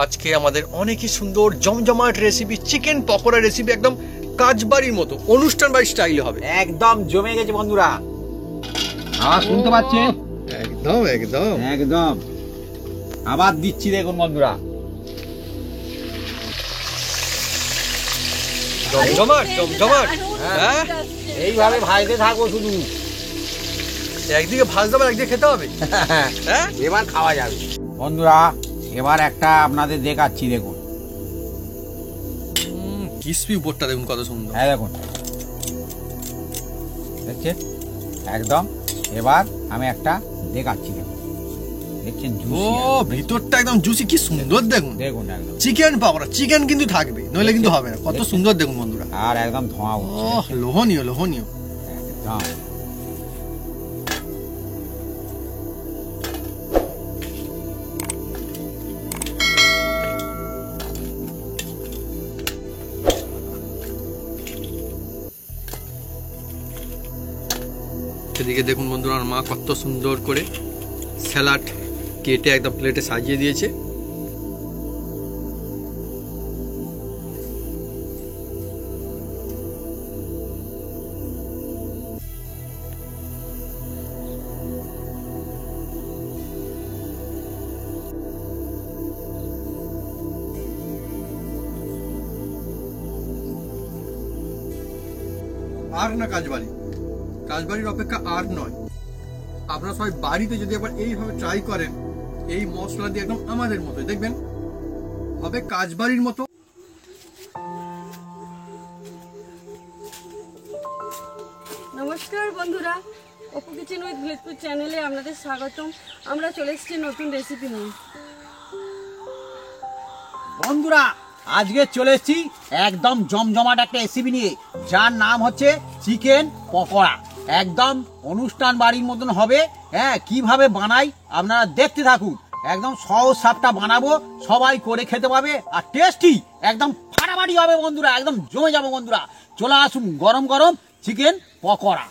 আজকে আমাদের অনেকই সুন্দর জমজমাট রেসিপি, চিকেন পকোড়া রেসিপি, একদম কাজবাড়ির মতো, অনুষ্ঠান বাড়ির স্টাইলে হবে। একদম জমে গেছে বন্ধুরা, আওয়াজ শুনতে পাচ্ছেন? একদম একদম একদম আবার দিচ্ছি, দেখুন বন্ধুরা, জমজমাট জমজমাট। হ্যাঁ, এইভাবে ভাজতে থাকো শুধু, একদিকে ভাজতে হবে, একদিকে খেতে হবে। হ্যাঁ, এবার খাওয়া যাবে বন্ধুরা। এবার একটা আপনাদের দেখাচ্ছি, দেখুন ক্রিসপি উপরটা দেখুন কত সুন্দর। হ্যাঁ দেখুন, দেখছেন একদম। এবার আমি একটা দেখাচ্ছি, দেখুন দেখছেন, ও ভিতরটা একদম জুসি, কি সুন্দর দেখুন। দেখুন একদম চিকেন পকোড়া, চিকেন কিন্তু থাকবে, নইলে কিন্তু হবে না। কত সুন্দর দেখুন বন্ধুরা, আর একদম ধোঁয়া উঠছে, লোভনীয় লোভনীয় একদম। এদিকে দেখুন বন্ধুরা, আমার মা কত সুন্দর করে স্যালাড কেটে একদম প্লেটে সাজিয়ে দিয়েছে। আর না কাজবাড়ি, কাজবাড়ির অপেক্ষা আর নয়। আপনারা সবাই বাড়িতে যদি একবার এইভাবে ট্রাই করেন, এই মশলা দিয়ে একদম আমাদের মতো, দেখবেন হবে কাজবাড়ির মতো। নমস্কার বন্ধুরা, অপু কিচেন উইথ ভিলেজপুর চ্যানেলে আপনাদের স্বাগতম। আমরা চলে এসেছি নতুন রেসিপি নিয়ে। বন্ধুরা আজকে চলে এসেছি একদম জমজমাট একটা রেসিপি নিয়ে, যার নাম হচ্ছে চিকেন পকোড়া। একদম অনুষ্ঠান বাড়ির মতন হবে। হ্যাঁ, কিভাবে বানাই আপনারা দেখতে থাকুন। একদম সহজ সাপটা বানাবো, সবাই করে খেতে পাবে, আর টেস্টি একদম ফাটাফাটি হবে বন্ধুরা, একদম জমে যাবে বন্ধুরা। চলে আসুন গরম গরম চিকেন পকোড়া।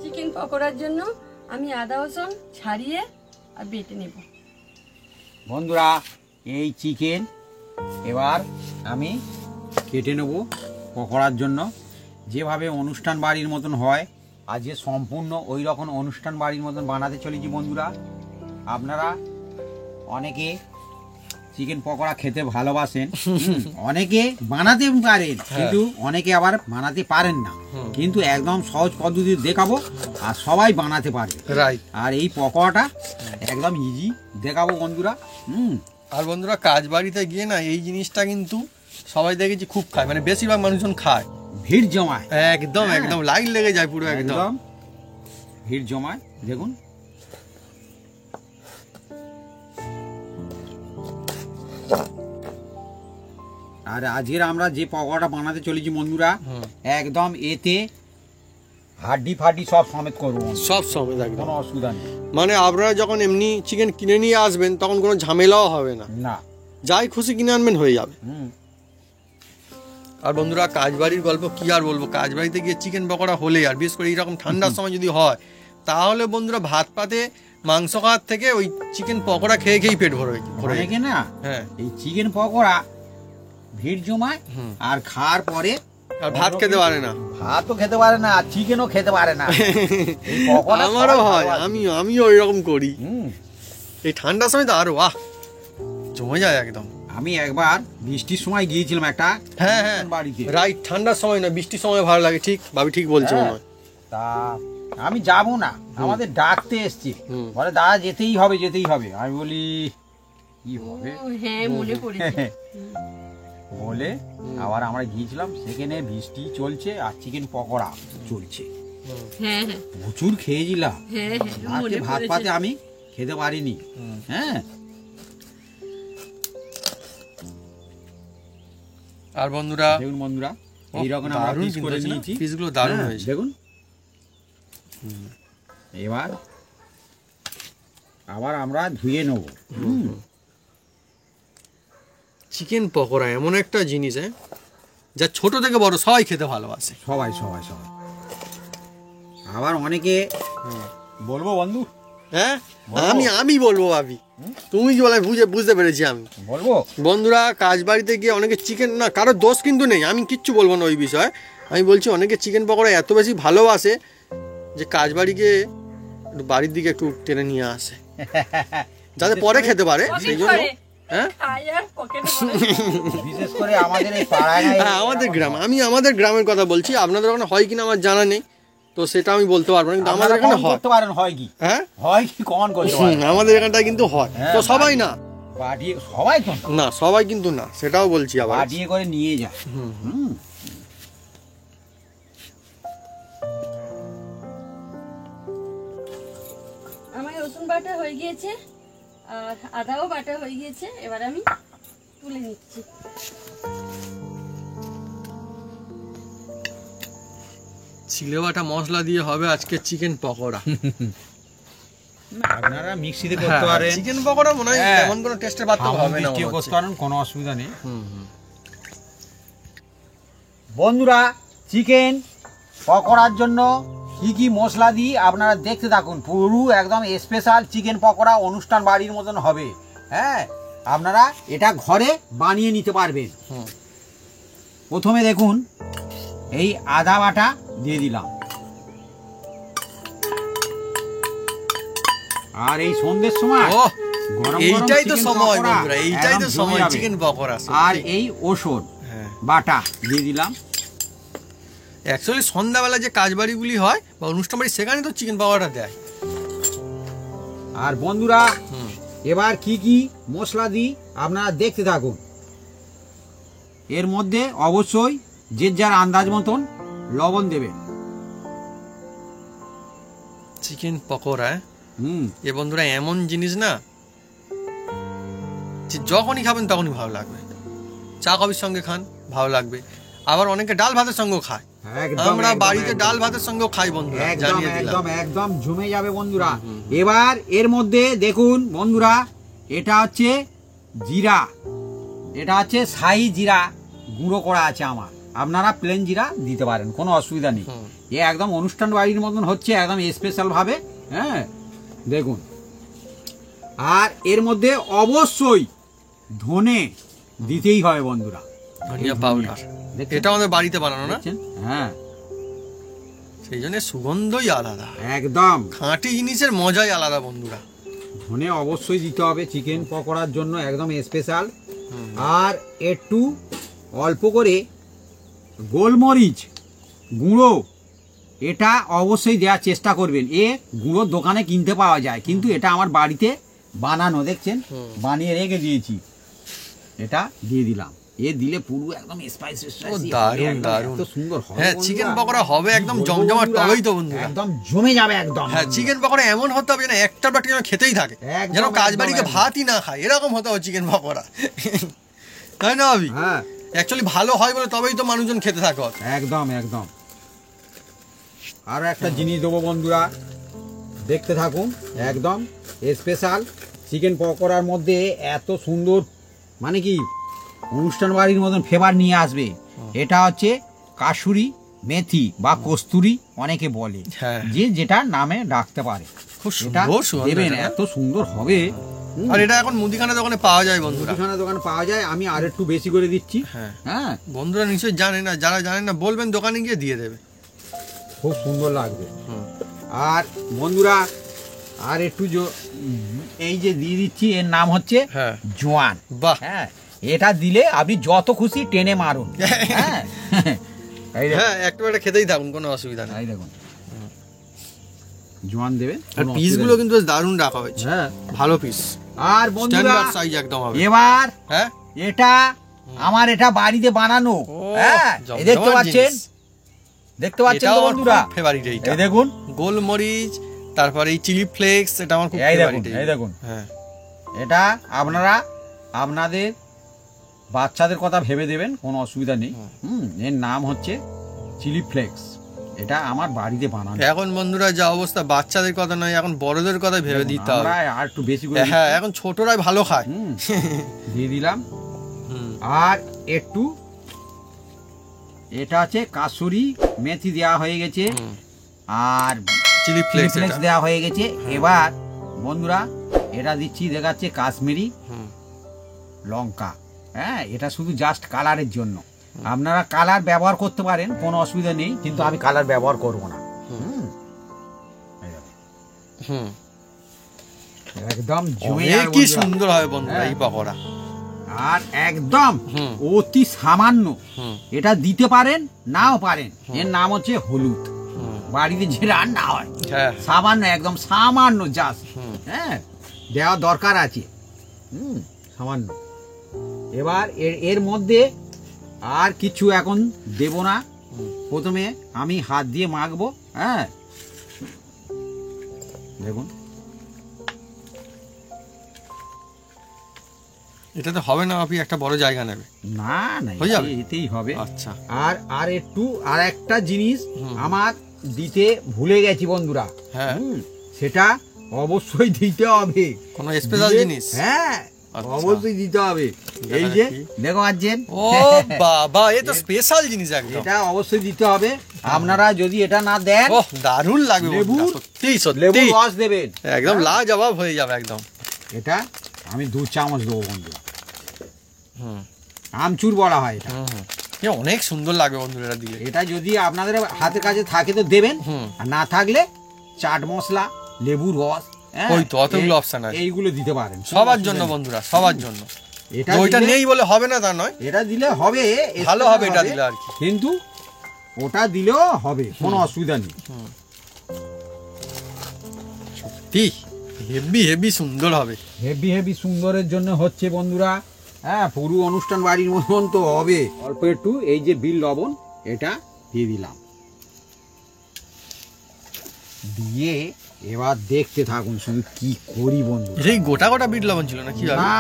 চিকেন পকোড়ার জন্য আমি আদা রসুন ছাড়িয়ে আর বেটে নেব। বন্ধুরা এই চিকেন এবার আমি কেটে নেব পকোড়ার জন্য, যেভাবে অনুষ্ঠান বাড়ির মতন হয়। আজকে সম্পূর্ণ ওই রকম অনুষ্ঠান বাড়ির মতন বানাতে চলেছি বন্ধুরা। আপনারা অনেকে চিকেন পকোড়া খেতে ভালোবাসেন, অনেকে বানাতে পারেন, কিন্তু অনেকে আবার বানাতে পারেন না। কিন্তু একদম সহজ পদ্ধতি দেখাবো, আর সবাই বানাতে পারবে। আর এই পকোড়াটা একদম ইজি দেখাবো বন্ধুরা। আর বন্ধুরা, কাজ বাড়িতে গিয়ে না এই জিনিসটা কিন্তু সবাই দেখেছি খুব খায়, মানে বেশিরভাগ মানুষজন খায়, ভিড় জমায়, একদম একদম লাইন লেগে যায় পুরো, একদম ভিড় জমায়। দেখুন আর আজকের আমরা যে পকোড়াটা বানাতে চলেছি বন্ধুরা, একদম এতে হাড্ডি ফাড্ডি সব সমেত করবো, সব সমেত, একদম কোনো অসুবিধা নেই। মানে আপনারা যখন এমনি চিকেন কিনে নিয়ে আসবেন, তখন কোনো ঝামেলাও হবে না, না যাই খুশি কিনে আনবেন হয়ে যাবে। আর বন্ধুরা, কাজবাড়ির গল্প কি আর বলবো, কাজবাড়িতে গিয়ে চিকেন পকোড়া হলে, আর বিশেষ করে এইরকম ঠান্ডার সময় যদি হয়, তাহলে বন্ধুরা ভাত পাতে মাংস খাওয়ার থেকে ওই চিকেন পকোড়া খেয়ে খেয়েই পেট ভরে না। হ্যাঁ, এই চিকেন পকোড়া ভিড় জমায়, আর খাওয়ার পরে আর ভাত খেতে পারে না, ভাতও খেতে পারে না, আর চিকেনও খেতে পারে না। আমারও হয়, আমিও ওইরকম করি। এই ঠান্ডার সময় তো আরো জমে যায় একদম। আমি একবার বৃষ্টির সময় গিয়েছিলাম একটা বাড়িতে, রাইট, ঠান্ডার সময় না, বৃষ্টির সময় ভালো লাগে। ঠিক ভাবি, ঠিক বলছো মনে হয়। তা আমি যাব না, আমাদের ডাকতে এসছি, বলে দাদা যেতেই হবে যেতেই হবে। আমি বলি কি হবে, হ্যাঁ মনে পড়েছে বলে আবার আমরা গিয়েছিলাম, সেখানে বৃষ্টি চলছে আর চিকেন পকোড়া চলছে। প্রচুর খেয়েছিলাম, ভাত পাতে আমি খেতে পারিনি। হ্যাঁ, আর বন্ধুরা দেখুন বন্ধুরা, এইরকম আমরা পিস করে নিয়েছি, পিসগুলো দারুণ হয়েছে দেখুন। এবার আবার আমরা ধুয়ে নেব। চিকেন পকোড়া এমন একটা জিনিস যা ছোট থেকে বড় সবাই খেতে ভালোবাসে। সবাই সবাই সবাই। আবার অনেকে বলবো বন্ধু, হ্যাঁ আমি বলবো ভাবি, তুমি কি বলে বুঝতে পেরেছি আমি বলবো। বন্ধুরা কাজ বাড়িতে গিয়ে অনেকে চিকেন, না কারোর দোষ কিন্তু নেই, আমি কিচ্ছু বলবো না ওই বিষয়ে। আমি বলছি অনেকে চিকেন পকোড়া এত বেশি ভালোবাসে যে কাজ বাড়ি গিয়ে একটু বাড়ির দিকে একটু টেনে নিয়ে আসে যাতে পরে খেতে পারে সেই জন্য। হ্যাঁ বিশেষ করে আমাদের এই পাড়ায়, হ্যাঁ আমাদের গ্রাম, আমি আমাদের গ্রামের কথা বলছি, আপনাদের ওখানে হয় কিনা আমার জানা নেই, তো সেটা আমি বলতে পারবো না, কিন্তু আমাদের এখানে হয়। করতে পারেন হয় কি? হ্যাঁ হয় কি কমান করতে পারেন? আমাদের এখানটা কিন্তু হয়, তো সবাই না, বাটিয়ে সবাই তো না সবাই কিন্তু না, সেটাও বলছি আবার। বাটিয়ে করে নিয়ে যায়। আমার রসুন বাটা হয়ে গিয়েছে আর আদাও বাটা হয়ে গিয়েছে, এবার আমি তুলে নিচ্ছি। চিলে বাটা মশলা দিয়ে হবে আজকে চিকেন পকোড়া। আপনারা মিক্সিতে করতে পারেন, চিকেন পকোড়া মনে হয় তেমন কোনো টেস্টের পার্থক্য হবে না, করতে পারেন, কোনো অসুবিধা নেই। বন্ধুরা চিকেন পকোড়ার জন্য কি কি মশলা দিই আপনারা দেখতে থাকুন, পুরো একদম স্পেশাল চিকেন পকোড়া অনুষ্ঠান বাড়ির মতন হবে। হ্যাঁ, আপনারা এটা ঘরে বানিয়ে নিতে পারবেন। প্রথমে দেখুন এই আদা বাটা দিয়ে দিলাম, আর এই সন্ধ্যের সময় এইটাই তো সময় বন্ধুরা, এইটাই তো সময় চিকেন পকোড়া। আর এই ওষুধ বাটা দিয়ে দিলাম। অ্যাকচুয়ালি সন্ধ্যাবেলা যে কাজ বাড়িগুলি হয় বা অনুষ্ঠান বাড়ি, সেখানে তো চিকেন পকোড়া দেয়। আর বন্ধুরা এবার কি কি মশলা দিই আপনারা দেখতে থাকুন। এর মধ্যে অবশ্যই যে যার আন্দাজ মতন লবণ দেবেন। চিকেন পকোড়া এ বন্ধুরা এমন জিনিস না যে যখনই খাবেন তখনই ভালো লাগবে। চা কফির সঙ্গে খান ভালো লাগবে, আবার অনেকে ডাল ভাতের সঙ্গেও খায়। আমরা বাড়িতে ডাল ভাতের সঙ্গেও খাই বন্ধুরা, জানিয়ে দিলাম। একদম একদম জমে যাবে বন্ধুরা। এবার এর মধ্যে দেখুন বন্ধুরা, এটা হচ্ছে জিরা, এটা হচ্ছে শাহি জিরা গুঁড়ো করা আছে আমার, আপনারা প্লেন জিরা দিতে পারেন, কোনো অসুবিধা নেই। এ একদম অনুষ্ঠান বাড়ির মতন হচ্ছে, একদম স্পেশাল ভাবে। হ্যাঁ দেখুন, আর এর মধ্যে অবশ্যই ধনে দিতেই হবে বন্ধুরা, ধনিয়া পাউডার। এটা আমাদের বাড়িতে বানানো না? হ্যাঁ, সেই জন্য সুগন্ধই আলাদা, একদম খাঁটি জিনিসের মজাই আলাদা বন্ধুরা। ধনে অবশ্যই দিতে হবে চিকেন পকোড়ার জন্য, একদম স্পেশাল। আর একটু অল্প করে গোলমরিচ গুঁড়ো, এটা অবশ্যই দেওয়ার চেষ্টা করবেন। এ গুঁড়ো দোকানে কিনতে পাওয়া যায়, কিন্তু এটা আমার বাড়িতে বানানো, দেখছেন বানিয়ে রেখে দিয়েছি, এটা দিয়ে দিলাম। এ দিলে পুরো একদম স্পাইসি, দারুণ দারুণ, এত সুন্দর হবে। হ্যাঁ চিকেন পকোড়া হবে একদম জমজমাট, তবেই তো বন্ধুরা একদম জমে যাবে একদম। হ্যাঁ চিকেন পকোড়া এমন হতে হবে না একটা বাটি যেন খেতেই থাকে, যেন কাজ বাড়িতে ভাতই না খায়, এরকম হতে হবে চিকেন পকোড়া, তাই না ভাবি? হ্যাঁ অ্যাকচুয়ালি ভালো হয় বলে তবেই তো মানুষজন খেতে থাকে। একদম একদম। আরো একটা জিনিস দেবো বন্ধুরা, দেখতে থাকুন, একদম স্পেশাল চিকেন পকোড়ার মধ্যে এত সুন্দর, মানে কি অনুষ্ঠান বাড়ির মতন ফ্লেভার নিয়ে আসবে। এটা হচ্ছে কাসুরি মেথি বা কস্তুরি অনেকে বলে, যে যেটা নামে ডাকতে পারে। খুব সুন্দর দেবেন, এত সুন্দর হবে। আর এটা এখন মুদিখানা দোকানে পাওয়া যায় বন্ধুরা, মুদিখানা দোকানে পাওয়া যায়। আমি আর একটু বেশি করে দিচ্ছি। হ্যাঁ বন্ধুরা নিশ্চয়ই জানে না, যারা জানেন না বলবেন, দোকানে গিয়ে দিয়ে দেবে, খুব সুন্দর লাগবে। আর বন্ধুরা আর একটু এই যে দিয়ে দিচ্ছি, এর নাম হচ্ছে জোয়ান। বাহ, হ্যাঁ এটা দিলে আপনি যত খুশি টেনে মারুন। হ্যাঁ একটু একটা খেতেই থাকুন, কোনো অসুবিধা নেই। দেখুন জোয়ান দেবেন, আর পিসগুলো কিন্তু বেশ দারুণ রাখা হয়েছে, হ্যাঁ ভালো পিস। আর বন্ধুরা সাইজ একদম হবে। এবার এটা আমার এটা বাড়িতে বানানো। হ্যাঁ দেখতে পাচ্ছেন, দেখতে পাচ্ছেন তো বন্ধুরা, ফেভারিট এইটা। এই দেখুন গোলমরিচ, তারপরে এই চিলি ফ্লেক্স, এটা আমার খুব ফেভারিট। এই দেখুন, হ্যাঁ এটা আপনারা আপনাদের বাচ্চাদের কথা ভেবে দেবেন, কোনো অসুবিধা নেই। এর নাম হচ্ছে চিলি ফ্লেক্স, এটা আমার বাড়িতে বানানো। এখন বন্ধুরা যা অবস্থা, বাচ্চাদের কথা নয়, এখন বড়দের কথা ভেবে দিতে হবে। আর একটু বেশি করে, হ্যাঁ এখন ছোটরাই ভালো খায়। দিয়ে দিলাম। আর একটু এটা আছে কাসুরি মেথি দেওয়া হয়ে গেছে, আর চিলি ফ্লেক্স ফ্লেক্স দেওয়া হয়ে গেছে। এবার বন্ধুরা এটা দিচ্ছি, দেখাচ্ছে কাশ্মীরি লঙ্কা। হ্যাঁ, এটা শুধু জাস্ট কালারের জন্য। আপনারা কালার ব্যবহার করতে পারেন, কোনো অসুবিধা নেই, কিন্তু আমি কালার ব্যবহার করব না। একদম জমে যাবে কি বন্ধুরা। সুন্দর হবে বন্ধুরা এই পকোড়া। আর একদম অতি সামান্য এটা দিতে পারেন, নাও পারেন। এর নাম হচ্ছে হলুদ। বাড়িতে যে রান্না হয় হ্যাঁ সামান্য, একদম সামান্য জাস্ট, হ্যাঁ দেওয়া দরকার আছে, সামান্য। এবার এর মধ্যে আর কিছু এখন দেব না। প্রথমে আমি হাত দিয়ে মাখবো। হ্যাঁ, দেখুন এটাতে হবে না, আপনি একটা বড় জায়গা নেবে। না না, হয়ে যাবে? এতেই হবে। আচ্ছা, আর একটু আর একটা জিনিস আমার দিতে ভুলে গেছি বন্ধুরা। হ্যাঁ সেটা অবশ্যই দিতে হবে। কোনো স্পেশাল জিনিস? হ্যাঁ, আচ্ছা। অবশ্যই দিতে হবে। এই যে কি? দেখো আছেন, ও বাবা, এ তো স্পেশাল জিনিস একদম। এটা অবশ্যই দিতে হবে। আপনারা যদি এটা না দেন, ওহ দারুণ লাগবে লেবুর- বন্ধুরা, সত্যি লেবু সত্যি রস দেবেন, একদম লাজবাব হয়ে যাবে একদম। এটা আমি 2 চামচ দেবো বন্ধুরা। হুম আমচুর বলা হয় এটা। হুম, এ অনেক সুন্দর লাগবে বন্ধুরা এটা দিলে। এটা যদি আপনাদের হাতের কাছে থাকে তো দেবেন, আর না থাকলে চাট মশলা, লেবুর রস, হ্যাঁ, ওই তো অতগুলো অপশন আছে এইগুলো দিতে পারেন সবার জন্য বন্ধুরা, সবার জন্য। এটা ওইটা দিলে- নেই বলে হবে না তা নয়, এটা দিলে হবে, ভালো হবে এটা দিলে আর কি। কিন্তু ওটা দিলেও হবে, কোনো অসুবিধা নেই। সত্যি হেভি হেভি সুন্দর হবে। হেভি হেভি সুন্দরের জন্য হচ্ছে বন্ধুরা। হ্যাঁ, পুরো অনুষ্ঠান বাড়ির মতন তো হবে। অল্প একটু এই যে বিল লবণ এটা দিয়ে দিলাম, দিয়ে এবার দেখতে থাকুন শুধু কি করি বন্ধু। এটাই গোটা গোটা বিট লবণ ছিল না কি হবে? না,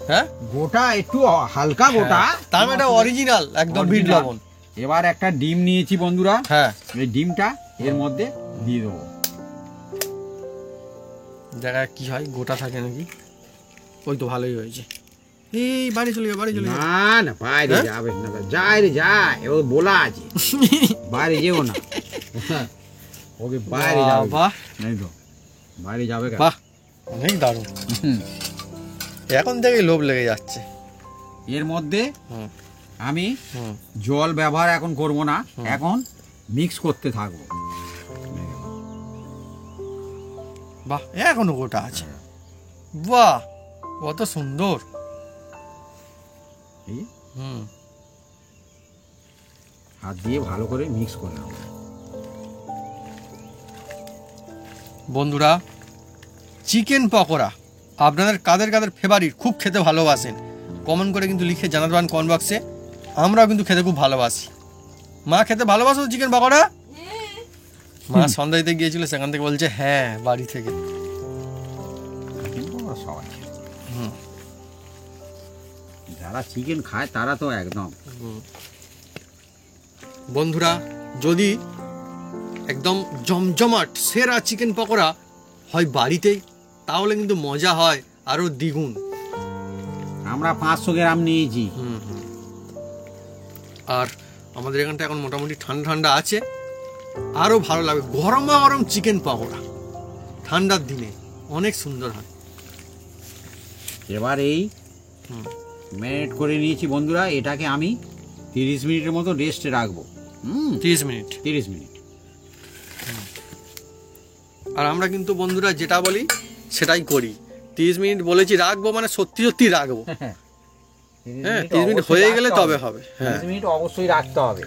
হ্যাঁ গোটা একটু হালকা গোটা, তার মানে এটা অরিজিনাল একদম বিট Original। লবণ। এবার একটা ডিম নিয়েছি বন্ধুরা, হ্যাঁ এই ডিমটা এর মধ্যে দিয়ে দেবো। দেখা যাক কি হয়, গোটা থাকে নাকি। ওই তো ভালোই হয়েছে। এই বাড়ি চলে যাও, বাড়ি চলে যাও। না না, বাইরে হ্যাঁ? যাবে না, যায় রে যায়, ও বলা আছে বাইরে যেও না, ওকে বাইরে যাবে, বাহ এই তো বাইরে যাবে কেন? বাহ, অনেক দারুণ। হুম। এখন থেকে লোভ লেগে যাচ্ছে। এর মধ্যে হুম আমি হুম জল ব্যবহার এখন করব না, এখন মিক্স করতে থাকবো। বাহ, এখনো গোটা আছে। বাহ, কত সুন্দর। এই হুম হাত দিয়ে ভালো করে মিক্স করে নেবো। বন্ধুরা, চিকেন পকোড়া আপনাদের কাদের কাদের ফেভারিট, খুব খেতে ভালোবাসেন, কমেন্ট করে কিন্তু লিখে জানাতে পারেন কমেন্ট বক্সে। আমরাও কিন্তু খেতে খুব ভালোবাসি। মা খেতে ভালোবাসো চিকেন পকোড়া? মা সন্ধ্যাতে গিয়েছিল, সেখান থেকে বলছে হ্যাঁ, বাড়ি থেকে। কিন্তু ওরা সবাই খায়। হুম যারা চিকেন খায় তারা তো একদম। বন্ধুরা, যদি একদম জমজমাট সেরা চিকেন পকোড়া হয় বাড়িতেই, তাহলে কিন্তু মজা হয় আরো দ্বিগুণ। আমরা 500 গ্রাম নিয়েছি। আর আমাদের এখানটা এখন মোটামুটি ঠান্ডা ঠান্ডা আছে, আরো ভালো লাগবে গরমা গরম চিকেন পকোড়া ঠান্ডার দিনে, অনেক সুন্দর হয়। এবার এই ম্যারিনেট করে নিয়েছি বন্ধুরা, এটাকে আমি 30 মিনিটের মতো রেস্টে রাখবো। 30 মিনিট। 30 মিনিট। আর আমরা কিন্তু বন্ধুরা যেটা বলি সেটাই করি। 30 মিনিট বলেছি রাখবো, মানে সত্যি সত্যি রাখবো। হ্যাঁ, 30 মিনিট হয়ে গেলে তবে হবে। হ্যাঁ 30 মিনিট অবশ্যই রাখতে হবে,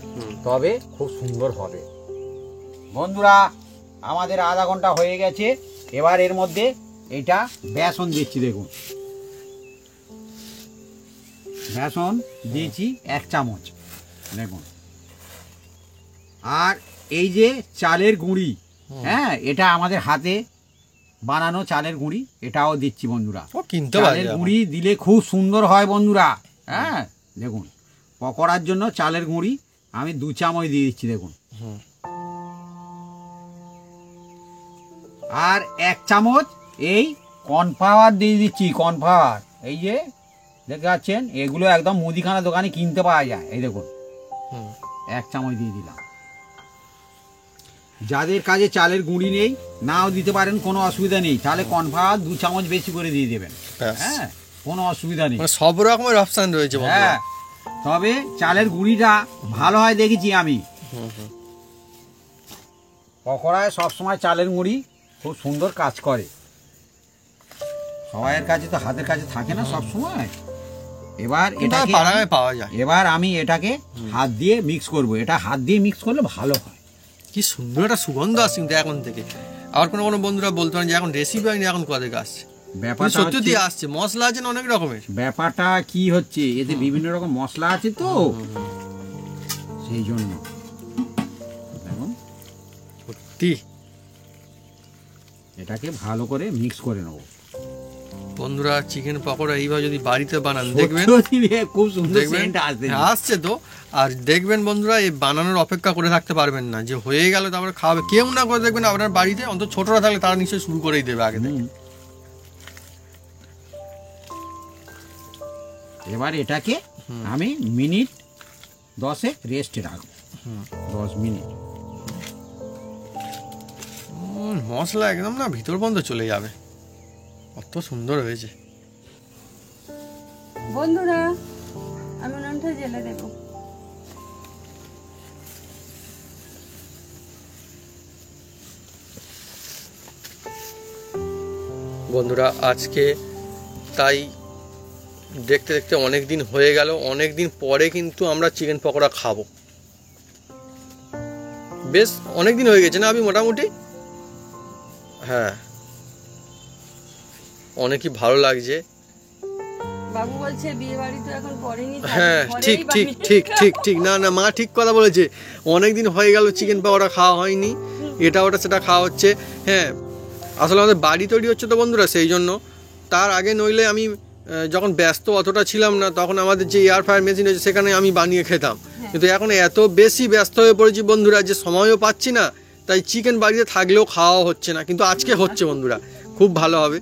তবে খুব সুন্দর হবে। বন্ধুরা, আমাদের আধা ঘন্টা হয়ে গেছে। এবার এর মধ্যে এটা বেসন দিচ্ছি, দেখুন বেসন দিয়েছি 1 চামচ, দেখুন। আর এই যে চালের গুঁড়ি, হ্যাঁ, এটা আমাদের হাতে বানানো চালের গুঁড়ি, এটাও দিচ্ছি বন্ধুরা। ও কিনতে চালের গুঁড়ি দিলে খুব সুন্দর হয় বন্ধুরা। হ্যাঁ, দেখুন পকোড়ার জন্য চালের গুঁড়ি আমি 2 চামচ দিয়ে দিচ্ছি, দেখুন। আর 1 চামচ এই কর্নফ্লাওয়ার দিয়ে দিচ্ছি, কর্নফ্লাওয়ার, এই যে দেখতে পাচ্ছেন এগুলো একদম মুদিখানা দোকানে কিনতে পাওয়া যায়। এই দেখুন হুম। 1 চামচ দিয়ে দিলাম। যাদের কাছে চালের গুঁড়ি নেই নাও দিতে পারেন, কোনো অসুবিধা নেই। তাহলে কর্নফ্লাওয়ার 2 চামচ বেশি করে দিয়ে দেবেন। ব্যাস। হ্যাঁ, কোনো অসুবিধা নেই। মানে সব রকমের অপশন রয়েছে বন্ধুরা। হ্যাঁ, তবে চালের গুঁড়িটা ভালো হয় দেখেছি আমি। হুম হুম। পকোড়ায় সবসময় চালের গুঁড়ি খুব সুন্দর কাজ করে। সবাইয়ের কাছে তো হাতের কাছে থাকে না সব সময়। এবার এটা এটাকে পাড়ায় পাওয়া যায়। এবার আমি এটাকে হাত দিয়ে মিক্স করব। এটা হাত দিয়ে মিক্স করলে ভালো হয়। কি সুন্দর একটা সুগন্ধ আসছে কিন্তু এখন থেকে। আর কোনো কোনো বন্ধুরা বলতে পারেন যে এখন রেসিপি হয়নি, এখন কোথা থেকে আসছে? ব্যাপারটা সত্যি হচ্ছে- দিয়ে আসছে, মশলা আছে না অনেক রকমের। ব্যাপারটা কি হচ্ছে, এতে বিভিন্ন রকম মশলা আছে তো, সেই জন্য দেখুন সত্যি এটাকে ভালো করে মিক্স করে নেব। বন্ধুরা চিকেন পকোড়া এইভাবে যদি বাড়িতে বানান দেখবেন, সত্যি খুব সুন্দর দেখবেন সেন্ট আসছে। হ্যাঁ, আসছে তো। আর দেখবেন বন্ধুরা এই বানানোর অপেক্ষা করে থাকতে পারবেন না, যে হয়ে গেল তারপরে খাওয়াবে। কেউ না করে দেখবেন আপনার বাড়িতে, অন্তত ছোটরা থাকলে তারা নিশ্চয়ই শুরু করেই দেবে আগে থেকে। হুম। এবার এটাকে আমি মিনিট 10 রেস্টে রাখবো। 10 মিনিট। মশলা একদম না ভিতর পর্যন্ত চলে যাবে, কত সুন্দর হয়েছে। বন্ধুরা আমি উনুনটা জ্বেলে দেব। বন্ধুরা আজকে তাই দেখতে দেখতে অনেক দিন হয়ে গেল, অনেক দিন পরে কিন্তু আমরা চিকেন পকোড়া খাবো। বেশ অনেক দিন হয়ে গেছে না আমি মোটামুটি? হ্যাঁ, অনেকই ভালো লাগছে। বাবু বলছে বিয়ে বাড়ি তো এখন করেনি, হ্যাঁ ঠিক ঠিক ঠিক ঠিক ঠিক, না না মা ঠিক কথা বলেছে। অনেক দিন হয়ে গেল চিকেন পকোড়া খাওয়া হয়নি, এটা ওটা সেটা খাওয়া হচ্ছে। হ্যাঁ, আসলে আমাদের বাড়ি তৈরি হচ্ছে তো বন্ধুরা, সেই জন্য। তার আগে নইলে আমি যখন ব্যস্ত অতটা ছিলাম না, তখন আমাদের যে এয়ার ফ্রায়ার মেশিন আছে সেখানে আমি বানিয়ে খেতাম। কিন্তু এখন এত বেশি ব্যস্ত হয়ে পড়েছি বন্ধুরা যে সময়ও পাচ্ছি না, তাই চিকেন বাড়িতে থাকলেও খাওয়া হচ্ছে না। কিন্তু আজকে হচ্ছে বন্ধুরা, খুব ভালো হবে।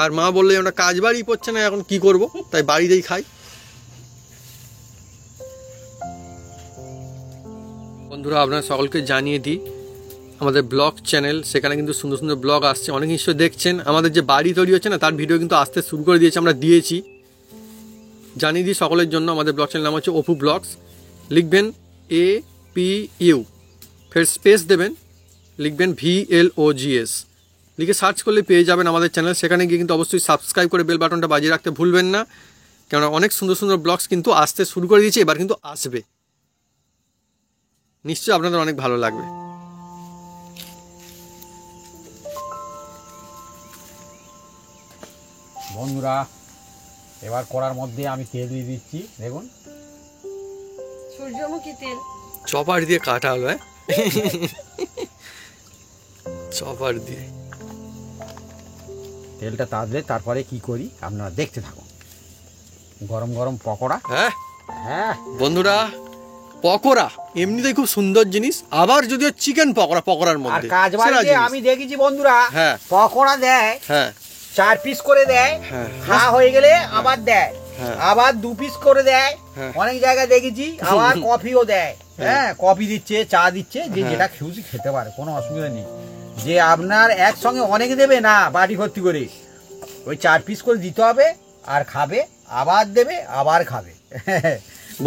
আর মা বললে আমরা কাজ বাড়ি পড়ছে না, এখন কি করব, তাই বাড়িতেই খাই। বন্ধুরা আপনারা সকলকে জানিয়ে দিই, আমাদের ব্লগ চ্যানেল, সেখানে কিন্তু সুন্দর সুন্দর ব্লগ আসছে। অনেক নিশ্চয়ই দেখছেন। আমাদের যে বাড়ি তৈরি হচ্ছে না, তার ভিডিও কিন্তু আসতে শুরু করে দিয়েছি, আমরা দিয়েছি। জানিয়ে দিই সকলের জন্য, আমাদের ব্লগ চ্যানেল নাম হচ্ছে অপু ব্লগস। লিখবেন APU, ফের স্পেস দেবেন, লিখবেন VLOGS, লিখে সার্চ করলে পেয়ে যাবেন আমাদের চ্যানেল। সেখানে গিয়ে কিন্তু অবশ্যই সাবস্ক্রাইব করে বেল বাটনটা বাজিয়ে রাখতে ভুলবেন না, কেননা অনেক সুন্দর সুন্দর ব্লগস কিন্তু আসতে শুরু করে দিয়েছি, এবার কিন্তু আসবে। নিশ্চয়ই আপনাদের অনেক ভালো লাগবে। বন্ধুরা এবার কড়ার মধ্যে আমি তেল দিয়ে দিচ্ছি। দেখুন সূর্যমুখী তেল চপার দিয়ে কাটা হলো, হ্যাঁ চপার দিয়ে। তেলটা তাজলে তারপরে কি করি আপনারা দেখতে থাকুন। গরম গরম পকোড়া। হ্যাঁ হ্যাঁ বন্ধুরা, পকোড়া এমনিতেই খুব সুন্দর জিনিস, আবার যদিও চিকেন পকোড়া পকোড়ার আর মধ্যে কাজ সেরা বাড়িতে জিনিস। আমি দেখেছি বন্ধুরা, হ্যাঁ। পকোড়া দেয় হ্যাঁ 4 পিস করে দেয়, হ্যাঁ। খাওয়া হয়ে গেলে আবার দেয়, হ্যাঁ। আবার 2 পিস করে দেয়। হ্যাঁ। অনেক জায়গায় দেখেছি আবার কফিও দেয়। হ্যাঁ, কফি দিচ্ছে, চা দিচ্ছে, যে হ্যাঁ। যেটা খুশি খেতে পারে, কোনো অসুবিধা নেই। যে আপনার একসঙ্গে অনেক দেবে না, বাড়ি ভর্তি করে ওই 4 পিস করে দিতে হবে, আর খাবে, আবার দেবে, আবার খাবে।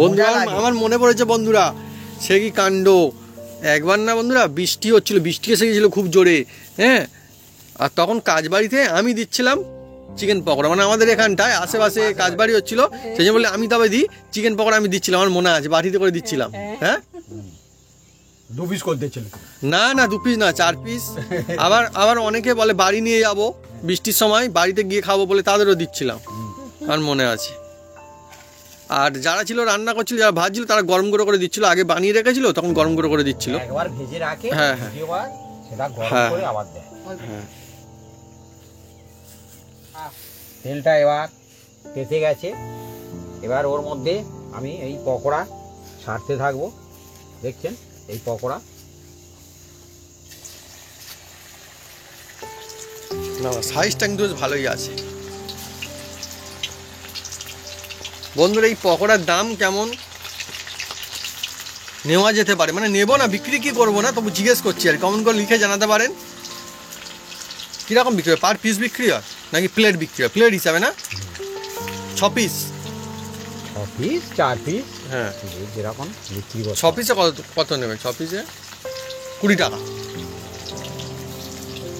বন্ধুরা মজা লাগে। আমার মনে পড়েছে বন্ধুরা, সে কি কাণ্ড। একবার না বন্ধুরা বৃষ্টি হচ্ছিল, বৃষ্টি এসে গেছিলো খুব জোরে। হ্যাঁ, আর তখন কাজ বাড়িতে আমি দিচ্ছিলাম চিকেন পকোড়া, মানে আমাদের এখানটায় আশেপাশে কাজ বাড়ি হচ্ছিল, সেই জন্য বলে আমি তবে দিই চিকেন পকোড়া আমি দিচ্ছিলাম, আমার মনে আছে বাড়িতে করে দিচ্ছিলাম। হ্যাঁ 2 পিস করে দিচ্ছিল। না না 2 পিস না 4 পিস। আবার আবার অনেকে বলে বাড়ি নিয়ে যাব বৃষ্টির সময়, বাড়িতে গিয়ে খাবো বলে তাদেরও দিচ্ছিলাম, আমার মনে আছে। আর যারা ছিল রান্না করছিল, যারা ভাজছিল, তারা গরম করে দিচ্ছিল, আগে বানিয়ে রেখেছিল তখন গরম করে দিচ্ছিল। একবার ভেজে রাখে, হ্যাঁ, হ্যাঁ। দ্বিতীয়বার সেটা গরম হ্যাঁ। করে আবার দেয়। হ্যাঁ তেলটা এবার তেতে গেছে, এবার ওর মধ্যে আমি এই পকোড়া ছাড়তে থাকবো। দেখছেন এই পকোড়া, না সাইজটা কিন্তু বেশ ভালোই আছে। বন্ধুরা এই পকোড়ার দাম কেমন নেওয়া যেতে পারে, মানে নেবো না, বিক্রি কি করবো না, তবু জিজ্ঞেস করছি আর কমেন্ট করে লিখে জানাতে পারেন কীরকম বিক্রি হয়, পার পিস বিক্রি হয় নাকি প্লেট বিক্রি হয়? প্লেট হিসাবে না, 6 পিস, 6 পিস 4 পিস, হ্যাঁ যেরকম বিক্রি করে। 6 পিসে কত কত নেবে? 6 পিসে 20 টাকা।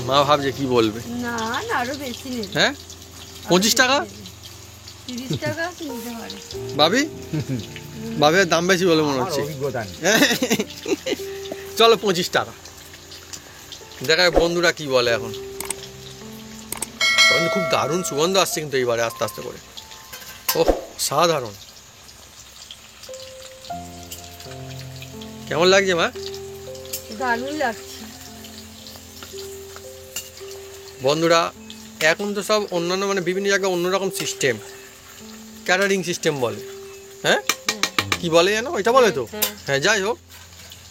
মা ভাবছে কি বলবে, না না আরো বেশি নেবে। হ্যাঁ 25 টাকা 30 টাকা নিতে পারে। ভাবি, ভাবির দাম বেশি বলে মনে আমার হচ্ছে। অভিজ্ঞতা নেই। চলো 25 টাকা, দেখা যাক বন্ধুরা কি বলে এখন। কিন্তু খুব দারুণ সুগন্ধ আসছে কিন্তু এইবারে আস্তে আস্তে করে, ওহ সাধারণ। কেমন লাগছে মা? দারুণ লাগছে। বন্ধুরা এখন তো সব অন্যান্য মানে বিভিন্ন জায়গায় অন্যরকম সিস্টেম, ক্যাটারিং সিস্টেম বলে, হ্যাঁ কি বলে জানো, ওইটা বলে তো, হ্যাঁ যাই হোক,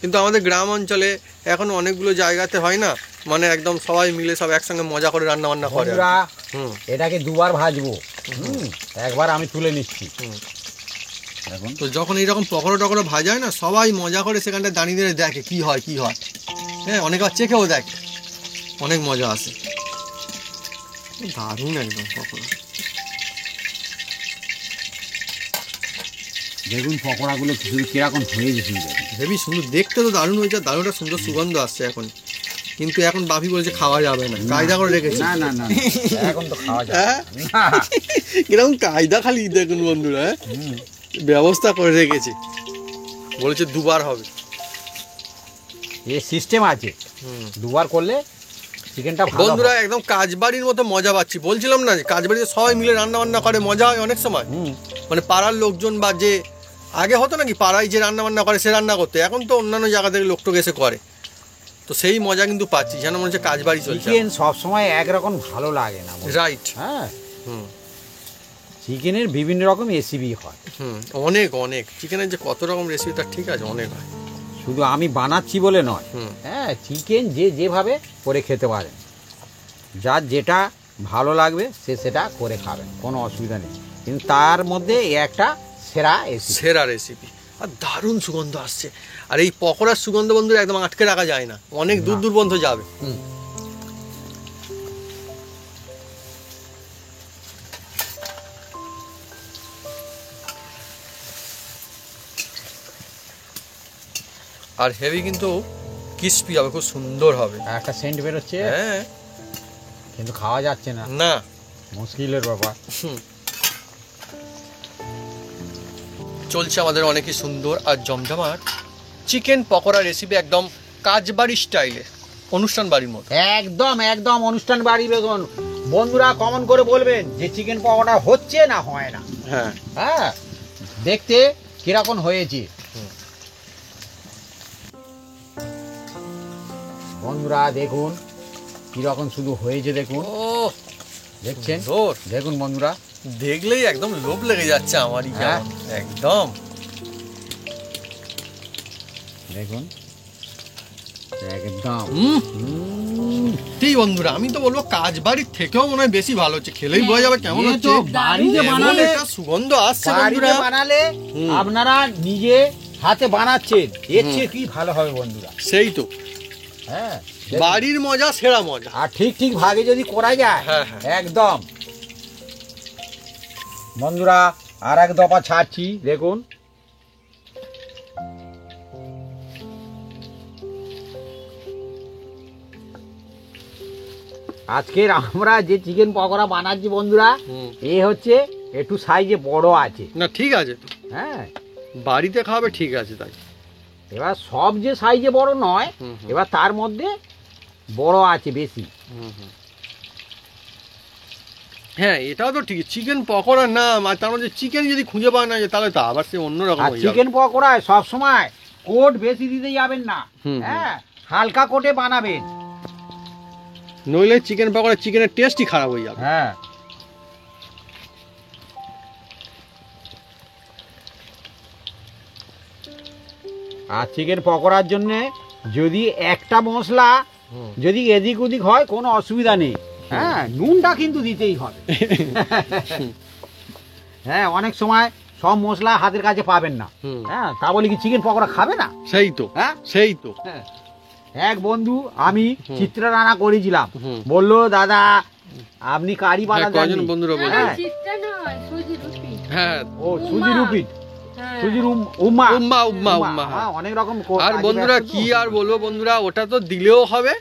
কিন্তু আমাদের গ্রাম অঞ্চলে এখন অনেকগুলো জায়গাতে হয় না, মানে একদম সবাই মিলে সব একসঙ্গে মজা করে রান্না বান্না করে। বন্ধুরা, হুম এটাকে 2 বার ভাজবো, একবার আমি তুলে নিচ্ছি। এখন তো যখন এইরকম পকোড়া টকোড়া ভাজায় না, সবাই মজা করে সেখানটা দাঁড়িয়ে দাঁড়িয়ে দেখে কি হয় কি হয়, হ্যাঁ অনেক আর চেখেও দেখে, অনেক মজা আসে, দারুণ একদম পকোড়া। দেখুন পকোড়াগুলো কিরকম হয়ে গেছে, হেবি সুন্দর দেখতে, তো দারুণ হয়েছে, দারুণ একটা সুন্দর সুগন্ধ আসছে এখন, কিন্তু এখন বাপি বলছে খাওয়া যাবে না, কায়দা করে রেখেছে। না না না এখন তো খাওয়া যাবে হ্যাঁ না। কিরকম কায়দা খালি দেখুন বন্ধুরা, হ্যাঁ? ব্যবস্থা করে রেখেছে, বলেছে 2 বার হবে। এই সিস্টেম আছে, 2 বার করলে চিকেনটা ভালো বন্ধুরা হয়। একদম কাজবাড়ির মতো মজা পাচ্ছি, বলছিলাম না যে কাজবাড়িতে সবাই মিলে রান্না বান্না করে, মজা হয় অনেক সময়, মানে পাড়ার লোকজন বা যে আগে হতো নাকি পাড়ায় যে রান্না বান্না করে সে রান্না করতে, এখন তো অন্যান্য জায়গা থেকে লোক টোক এসে করে, তো সেই মজা কিন্তু পাচ্ছি, যেন মনে হচ্ছে কাজবাড়ি চলছে। চিকেন সবসময় একরকম ভালো লাগে না, রাইট, হ্যাঁ হুম চিকেনের বিভিন্ন রকম রেসিপি হয়, অনেক অনেক চিকেনের যে কত রকম রেসিপি তার ঠিক আছে অনেক হয়, শুধু আমি বানাচ্ছি বলে নয়, হ্যাঁ চিকেন যে যেভাবে করে খেতে পারেন, যার যেটা ভালো লাগবে সে সেটা করে খাবেন, কোনো অসুবিধা নেই, কিন্তু তার মধ্যে একটা সেরা রেসিপি, আর দারুণ সুগন্ধ আসছে, আর এই পকোড়ার সুগন্ধ বন্ধুরা একদম আটকে রাখা যায় না, অনেক দূর দূর পর্যন্ত যাবে। আর হেভি কিন্তু ক্রিস্পি হবে, খুব সুন্দর হবে, একটা সেন্ট বেরোচ্ছে, হ্যাঁ কিন্তু খাওয়া যাচ্ছে না, না মুশকিলের ব্যাপার। চলছে আমাদের অনেকই সুন্দর আর জমজমাট চিকেন পকোড়া রেসিপি, একদম কাজবাড়ি স্টাইলে, অনুষ্ঠান বাড়ির মতো, একদম একদম অনুষ্ঠান বাড়ি বেগুন। বন্ধুরা কমেন্ট করে বলবেন যে চিকেন পকোড়া হচ্ছে না হয় না, হ্যাঁ হ্যাঁ দেখতে কিরকম হয়েছে। বন্ধুরা দেখুন কিরকম শুধু হয়েছে, দেখুন ও দেখছেন, সুন্দর, দেখুন বন্ধুরা, দেখলেই একদম লোভ লেগে যাচ্ছে আমারই, হ্যাঁ। কেমন একদম দেখুন একদম ঠিক বন্ধুরা, আমি তো বলবো কাজ বাড়ির থেকেও মনে হয় বেশি ভালো হচ্ছে, খেলেই বোঝা যাবে কেমন এ হচ্ছে, তো বাড়িতে এমন বানালে, একটা সুগন্ধ আসছে বাড়িতে বন্ধুরা, বানালে আপনারা নিজে হাতে বানাচ্ছেন, এর চেয়ে কি ভালো হবে বন্ধুরা, সেই তো হ্যাঁ বাড়ির মজা সেরা মজা, আর ঠিক ঠিক ভাগে যদি করা যায়, হ্যাঁ, হ্যাঁ। একদম। বন্ধুরা আর এক দফা ছাড়ছি, দেখুন আজকের আমরা যে চিকেন পকোড়া বানাচ্ছি বন্ধুরা, এ হচ্ছে একটু সাইজে বড় আছে, না ঠিক আছে, হ্যাঁ বাড়িতে খাওয়াবে ঠিক আছে, তাই এবার সব যে সাইজে বড় নয়, এবার তার মধ্যে বড় আছে বেশি, হ্যাঁ এটাও তো ঠিক, চিকেন পকোড়া নাম আর তার মধ্যে চিকেন যদি খুঁজে পাওয়া না যায় তাহলে তো আবার সে অন্যরকম আর হয়ে যাবে। চিকেন পকোড়ায় সব সময় কোট বেশি দিতে যাবেন না, হুম, হ্যাঁ হালকা কোটে বানাবেন, নইলে চিকেন পকোড়া চিকেনের টেস্টই খারাপ হয়ে যাবে। হ্যাঁ আর চিকেন পকোড়ার জন্য যদি একটা মশলা যদি এদিক ওদিক হয় কোনো অসুবিধা নেই, হ্যাঁ নুনটা কিন্তু দিতেই হবে। হ্যাঁ অনেক সময় সব মশলা হাতের কাছে পাবেন না। হুম। হ্যাঁ, তা বলে কি চিকেন পকোড়া খাবে না? সেই তো, হ্যাঁ, সেই তো। এক বন্ধু আমি হুম। চিত্র রান্না করেছিলাম, হুম। বললো দাদা আপনি কারি হ্যাঁ, বানান কয়জন জানেননি?" বন্ধুরা বলে। হ্যাঁ। চিত্রা নয়, সুজি রুটি। হ্যাঁ, ও সুজি রুপি, হ্যাঁ। সুজির উম্মা উম্মা, উম্মা, উম্মা, হ্যাঁ। হ্যাঁ, অনেক রকম আর কাজে বন্ধুরা ব্যস্ত তো। কি আর বলবো বন্ধুরা, ওটা তো দিলেও হবে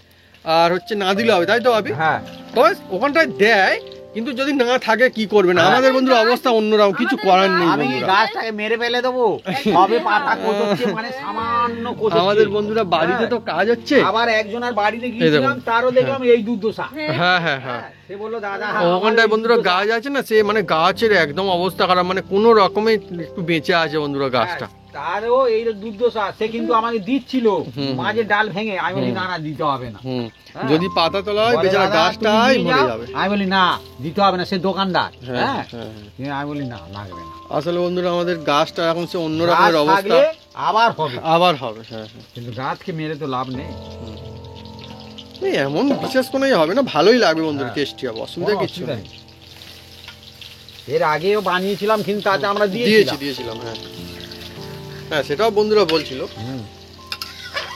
আর হচ্ছে না দিলেও হবে, তাই তো ভাবি? হ্যাঁ, তবে ওখানটায় দেয়, কিন্তু যদি না থাকে কি করবে না, হ্যাঁ। আমাদের বন্ধুরা অবস্থা অন্যরকম, কিছু করার নেই আমি বন্ধুরা। গাছটাকে মেরে ফেলে দেবো, সবে পাতা কোচচ্ছে, মানে সামান্য কোচচ্ছে। আমাদের বন্ধুরা বাড়িতে তো কাজ হচ্ছে। আবার একজনের বাড়িতে দেখুন। গিয়েছিলাম, তারও দেখলাম এই দুর্দশা। হ্যাঁ, হ্যাঁ, হ্যাঁ। সে বললো দাদা ওখানটায় বন্ধুরা গাছ আছে না, সে মানে গাছের একদম অবস্থা খারাপ, মানে কোনো রকমে একটু বেঁচে আছে বন্ধুরা গাছটা। তারও এই দুর্দশা, সে কিন্তু আমাকে দিচ্ছিল হুম। মাঝে ডাল ভেঙে। আমি বলি না না, দিতে হবে না। হুম, হ্যাঁ। যদি পাতা তোলা হয় বলে, বেচারা "দাদা, গাছটাই তুমি নিয়ে মরে যাও।" যাবে। আমি বলি না, দিতে হবে না, সে দোকানদার। হ্যাঁ, হ্যাঁ, হ্যাঁ, আমি বলি না, লাগবে না। আসলে বন্ধুরা আমাদের গাছটা এখন সে অন্য গাছ রকমের অবস্থা, থাকলে আবার হবে, আবার হবে। হ্যাঁ, হ্যাঁ। কিন্তু গাছকে মেরে তো লাভ নেই। এই এমন বিশেষ কোনো ইয়ে হবে না, ভালোই লাগবে বন্ধুরা, হ্যাঁ। টেস্টি হবে, অসুবিধা কোনো কিছু অসুবিধা নেই। নেই। এর আগেও বানিয়েছিলাম, কিন্তু তাতে আমরা দিয়েছিলাম। হ্যাঁ, হ্যাঁ, সেটাও বন্ধুরা বলছিল। হুম।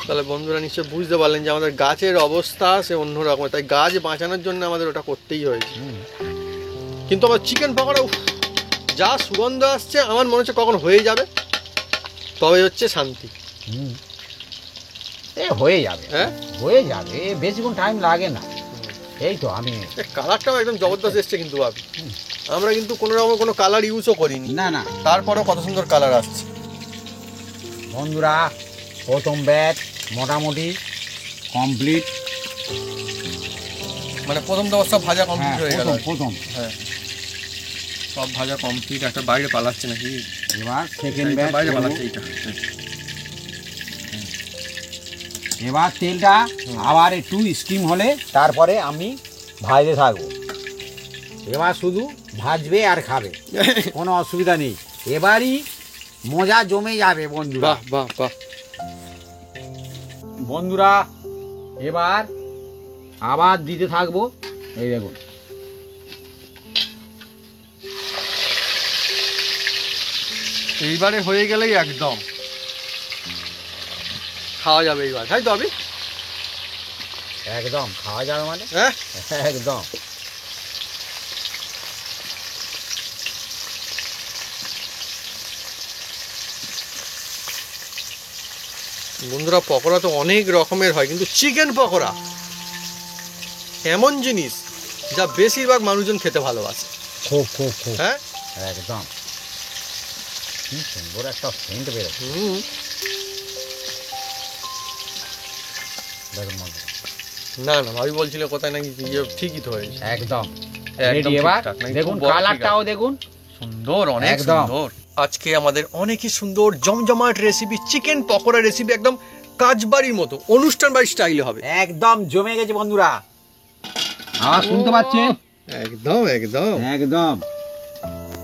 তাহলে বন্ধুরা নিশ্চয় বুঝতে পারলেন যে আমাদের গাছের অবস্থা সে অন্য রকম, তাই গাছ বাঁচানোর জন্য আমাদের ওটা করতেই হয়েছে। হুম। কিন্তু আমার চিকেন পকোড়া উফ, যা সুগন্ধ আসছে, আমার মনে হচ্ছে কখন হয়ে যাবে, তবে হচ্ছে শান্তি। হুম। এ হয়ে যাবে, হ্যাঁ, হয়ে যাবে, বেশিক্ষণ টাইম লাগে না। এই তো আমি কালারটাও একদম জবরদস্ত এসছে কিন্তু ভাবি, আমরা কিন্তু কোনো রকম কোনো কালার ইউজও করিনি, না না তারপরেও কত সুন্দর কালার আসছে। বন্ধুরা, প্রথম ব্যাচ মোটামুটি কমপ্লিট। মানে প্রথম তো সব ভাজা কমপ্লিট হয়ে গেল। প্রথম হ্যাঁ, সব ভাজা কমপ্লিট। একটা বাইরে পালাচ্ছে নাকি? এবার সেকেন্ড এইটা ব্যাচ বাইরে পালাচ্ছে এইটা। হ্যাঁ। এবার তেলটা আবার একটু স্টিম হলে তারপরে আমি ভাজতে থাকবো। এবার শুধু ভাজবে আর খাবে, কোনো অসুবিধা নেই। এবারই মজা জমে যাবে বন্ধুরা। বাহ, বাহ, বাহ। বন্ধুরা, এবার আবার দিতে থাকবো। এই দেখুন, এইবারে হয়ে গেলেই একদম খাওয়া যাবে এইবার, তাই তো ভাবি? একদম খাওয়া যাবে মানে হ্যাঁ, একদম। বন্ধুরা পকোড়া তো অনেক রকমের হয়, কিন্তু চিকেন পকোড়া এমন জিনিস যা বেশিরভাগ মানুষজন খেতে ভালোবাসে। খুব খুব খুব হ্যাঁ, একদম। কি সুন্দর একটা সেন্ট বেরোচ্ছে। হুম। দেখুন বন্ধুরা, না না, ভাবি বলছিল কোথায় নাকি ইয়ে ঠিকই তো হয়েছে। একদম একদম রেডি। এবার ঠিকঠাক, নাকি দেখুন খুব বড় কালারটাও দেখুন, সুন্দর, অনেক একদম। সুন্দর। আজকে আমাদের অনেকই সুন্দর জমজমাট রেসিপি, চিকেন পকোড়া রেসিপি, একদম কাজবাড়ির মতো অনুষ্ঠান বাড়ির স্টাইলে হবে। একদম জমে গেছে বন্ধুরা। আওয়াজ শুনতে পাচ্ছেন? একদম একদম। একদম।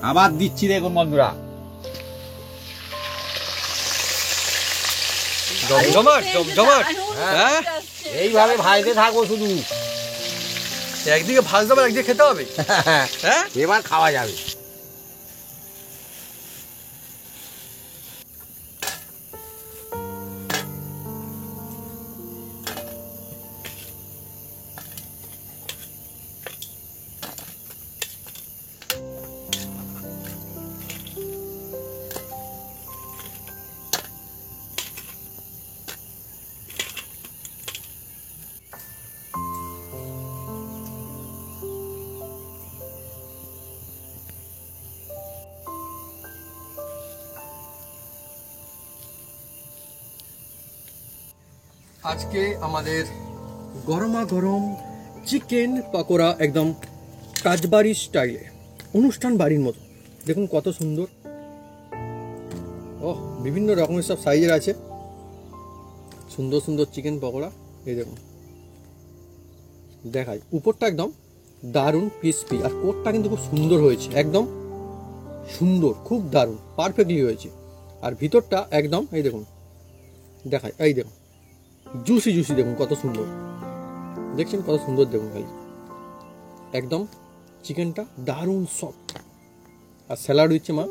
আবার দিচ্ছি, দেখুন বন্ধুরা। জমজমাট জমজমাট। হ্যাঁ, এইভাবে ভাজতে থাকবো শুধু। একদিকে ভাজতে হবে, একদিকে খেতে হবে। হ্যাঁ, এবার খাওয়া যাবে। আজকে আমাদের গরমা গরম চিকেন পকোড়া, একদম কাজবাড়ি স্টাইলে, অনুষ্ঠান বাড়ির মতো। দেখুন কত সুন্দর। ওহ, বিভিন্ন রকমের সব সাইজের আছে, সুন্দর সুন্দর চিকেন পকোড়া। এই দেখুন, দেখাই উপরটা একদম দারুণ ক্রিস্পি, আর কোটটা কিন্তু খুব সুন্দর হয়েছে, একদম সুন্দর, খুব দারুণ, পারফেক্টলি হয়েছে। আর ভিতরটা একদম, এই দেখুন দেখাই, এই দেখুন জুসি জুসি, দেখুন কত সুন্দর, দেখছেন কত সুন্দর, দেখুন খালি একদম চিকেনটা দারুণ সফট। আর স্যালাড দিচ্ছে মা,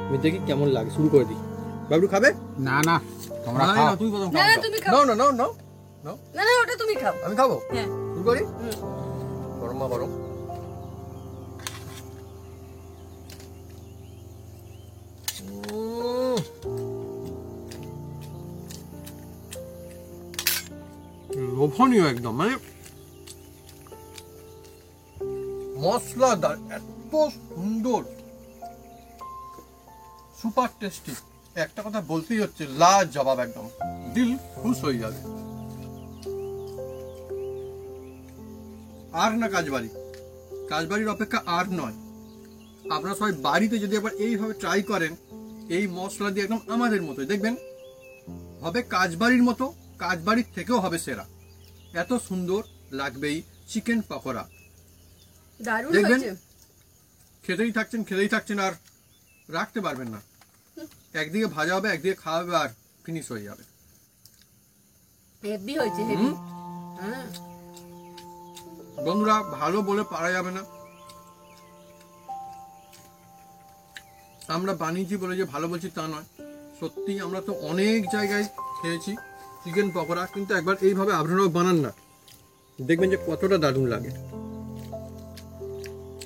আমি দেখি কেমন লাগে, শুরু করে দিই। বাবলু খাবে? না না তোমরা না, খাও। না, তুমি প্রথম না খাও। না তুমি খাও। নাও না নাও নাও নাও, না না ওটা তুমি খাও। আমি খাবো। হ্যাঁ শুরু করি। হুম। গরমা গরম। লোভনীয় একদম, মানে মশলাদার, এত সুন্দর, সুপার টেস্টি। একটা কথা বলতেই হচ্ছে, লাজবাব, একদম দিল খুশ হয়ে যাবে। আর না কাজবাড়ি, কাজবাড়ির অপেক্ষা আর নয়। আপনারা সবাই বাড়িতে যদি একবার এইভাবে ট্রাই করেন, এই মশলা দিয়ে একদম আমাদের মতো, দেখবেন হবে কাজবাড়ির মতো, কাজবাড়ির থেকেও হবে সেরা। এত সুন্দর লাগবে এই চিকেন পকোড়া। দারুণ দেখবেন হয়েছে। খেতেই থাকছেন আর রাখতে পারবেন না। একদিকে ভাজা হবে, একদিকে খাওয়া হবে, আর ফিনিশ হয়ে যাবে। হেভি হয়েছে হেভি। হ্যাঁ বন্ধুরা, ভালো বলে পারা যাবে না। আমরা বানিয়েছি বলে যে ভালো বলছি তা নয়, সত্যি আমরা তো অনেক জায়গায় খেয়েছি চিকেন পকোড়া, কিন্তু একবার এইভাবে আপনারাও বানান না, দেখবেন যে কতটা দারুণ লাগে।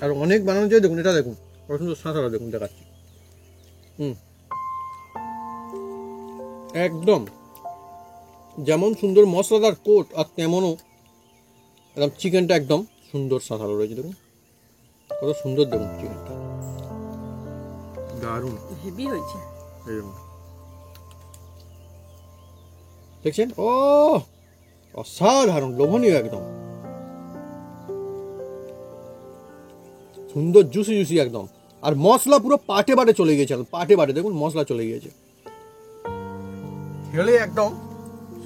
আর অনেক বানানো যায়, দেখুন এটা দেখুন কত সুন্দর সাঁতারা, দেখুন দেখাচ্ছি। একদম যেমন সুন্দর মশলাদার কোট, আর তেমনও একদম চিকেনটা একদম সুন্দর সাঁতারা রয়েছে। দেখুন কত সুন্দর, দেখুন চিকেনটা দারুণ। হেভি হয়েছে। এই দেখুন, দেখছেন? ও অসাধারণ, লোভনীয়, একদম সুন্দর, জুসি জুসি একদম। আর মশলা পুরো পাটে বাটে চলে গিয়েছে, পাটে বাটে দেখুন মশলা চলে গিয়েছে। খেলে একদম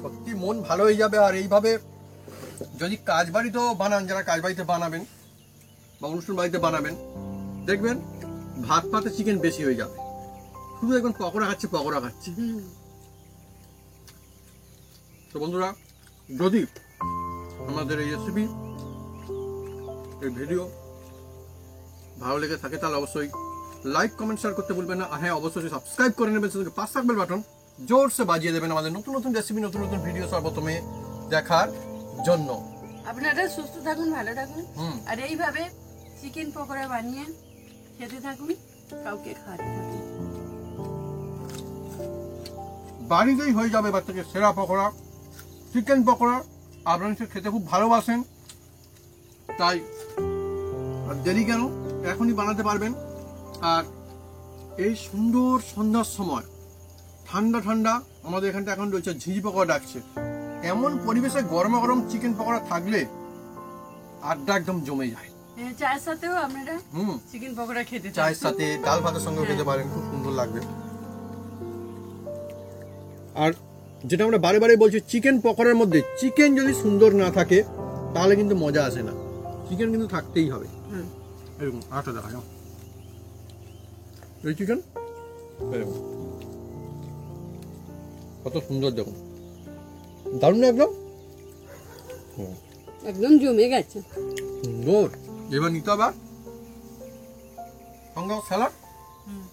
সত্যি মন ভালো হয়ে যাবে। আর এইভাবে যদি কাজবাড়িতেও বানান, যারা কাজবাড়িতে বানাবেন বা অনুষ্ঠান বাড়িতে বানাবেন, দেখবেন ভাত পাতে চিকেন বেশি হয়ে যাবে। শুধু দেখবেন পকোড়া খাচ্ছে। তো বন্ধুরা, যদি আমাদের এই রেসিপি, এই ভিডিও ভালো লেগে থাকে, তাহলে অবশ্যই লাইক, কমেন্ট, শেয়ার করতে ভুলবেন না। আর হ্যাঁ, অবশ্যই সাবস্ক্রাইব করে নেবেন, সেটাকে পাশে থাকা বেল বাটন জোরসে বাজিয়ে দেবেন আমাদের নতুন নতুন রেসিপি, নতুন নতুন ভিডিও সর্বপ্রথমে দেখার জন্য। আপনারা সুস্থ থাকুন, ভালো থাকুন, হুম। আর এইভাবে চিকেন পকোড়া বানিয়ে খেতে থাকুন, কাউকে খাওয়াতে থাকুন। বাড়িতেই হয়ে যাবে এবার থেকে সেরা পকোড়া, চিকেন পকোড়া। আপনারা নিশ্চয়ই খেতে খুব ভালোবাসেন, তাই আর দেরি কেন, এখনই বানাতে পারবেন। আর এই সুন্দর সন্ধ্যার সময় ঠান্ডা ঠান্ডা আমাদের এখানটা এখন রয়েছে ঝিঝি পকোড়া ডাকছে, এমন পরিবেশে গরমা গরম চিকেন পকোড়া থাকলে আড্ডা একদম জমে যায়। চায়ের সাথেও আপনারা হুম, চিকেন পকোড়া খেতে চায়ের থাকুন। সাথে, ডাল ভাতের সঙ্গে খেতে পারেন, খুব সুন্দর লাগবে। আর যেটা আমরা বারে বারে বলছি, চিকেন পকোড়ার মধ্যে চিকেন যদি সুন্দর না থাকে তাহলে কিন্তু মজা আসে না, চিকেন কিন্তু থাকতেই হবে। হুম। এরকম আটা দেখা যাও, এই চিকেন এরকম কত সুন্দর, দেখুন দারুণ একদম একদম জমে গেছে। সুন্দর। এবার নিতে হবে সঙ্গে স্যালাড। হুম।